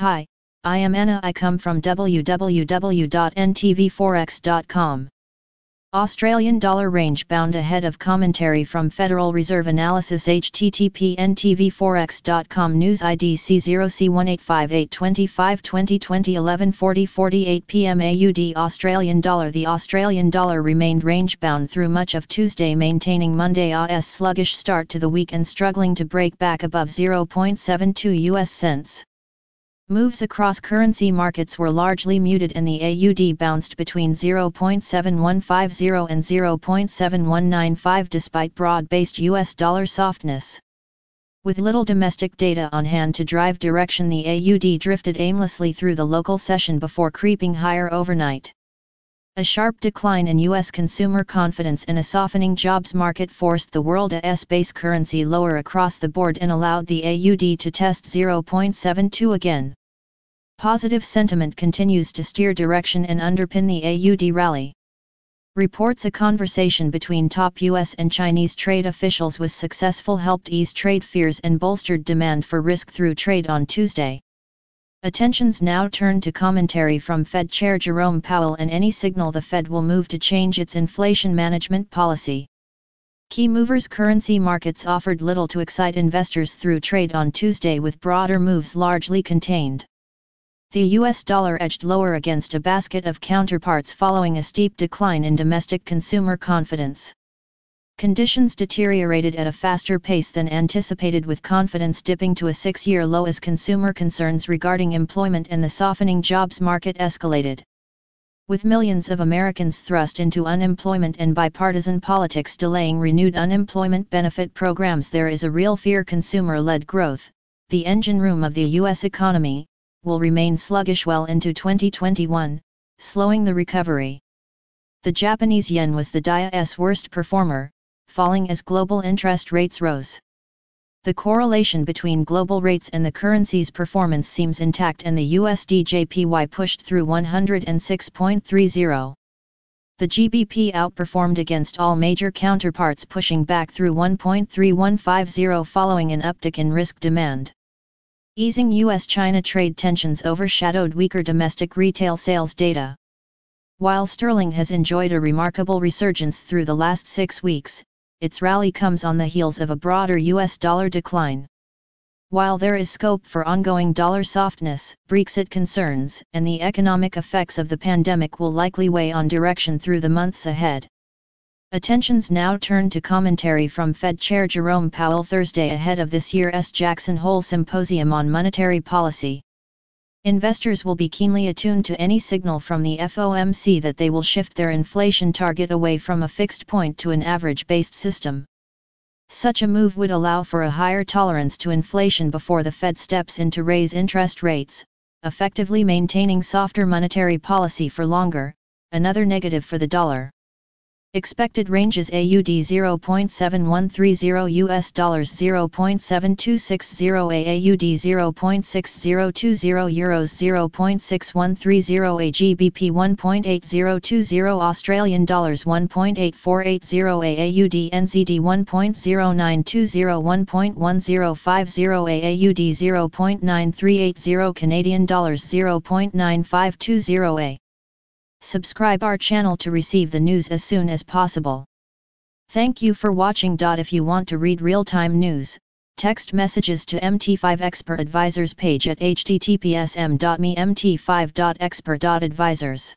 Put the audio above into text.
Hi, I am Anna. I come from www.ntvforex.com. Australian dollar range bound ahead of commentary from Federal Reserve Analysis. http ntvforex.com News ID C0C1858252020 11:40:48 p.m. AUD Australian dollar. The Australian dollar remained range bound through much of Tuesday, maintaining Monday's sluggish start to the week and struggling to break back above 0.72 US cents. Moves across currency markets were largely muted and the AUD bounced between 0.7150 and 0.7195 despite broad-based US dollar softness. With little domestic data on hand to drive direction, the AUD drifted aimlessly through the local session before creeping higher overnight. A sharp decline in US consumer confidence and a softening jobs market forced the world's base currency lower across the board and allowed the AUD to test 0.72 again. Positive sentiment continues to steer direction and underpin the AUD rally. Reports a conversation between top US and Chinese trade officials was successful helped ease trade fears and bolstered demand for risk-through trade on Tuesday. Attentions now turn to commentary from Fed Chair Jerome Powell and any signal the Fed will move to change its inflation management policy. Key movers: currency markets offered little to excite investors through trade on Tuesday, with broader moves largely contained. The US dollar edged lower against a basket of counterparts following a steep decline in domestic consumer confidence. Conditions deteriorated at a faster pace than anticipated, with confidence dipping to a 6-year low as consumer concerns regarding employment and the softening jobs market escalated. With millions of Americans thrust into unemployment and bipartisan politics delaying renewed unemployment benefit programs, there is a real fear consumer-led growth, the engine room of the US economy, will remain sluggish well into 2021, slowing the recovery. The Japanese yen was the DIA's worst performer, falling as global interest rates rose. The correlation between global rates and the currency's performance seems intact, and the USD JPY pushed through 106.30. The GBP outperformed against all major counterparts, pushing back through 1.3150 following an uptick in risk demand. Easing US-China trade tensions overshadowed weaker domestic retail sales data. While sterling has enjoyed a remarkable resurgence through the last 6 weeks, its rally comes on the heels of a broader US dollar decline. While there is scope for ongoing dollar softness, Brexit concerns and the economic effects of the pandemic will likely weigh on direction through the months ahead. Attentions now turn to commentary from Fed Chair Jerome Powell Thursday ahead of this year's Jackson Hole Symposium on Monetary Policy. Investors will be keenly attuned to any signal from the FOMC that they will shift their inflation target away from a fixed point to an average-based system. Such a move would allow for a higher tolerance to inflation before the Fed steps in to raise interest rates, effectively maintaining softer monetary policy for longer, another negative for the dollar. Expected ranges: AUD 0.7130 US dollars 0.7260 AUD 0.6020 euros 0.6130 GBP 1.8020 Australian dollars 1.8480 AUD NZD 1.0920 1.1050 AUD 0.9380 Canadian dollars 0.9520 Subscribe our channel to receive the news as soon as possible. Thank you for watching. If you want to read real-time news, text messages to MT5 Expert Advisors page at https://mt5.expert.advisors.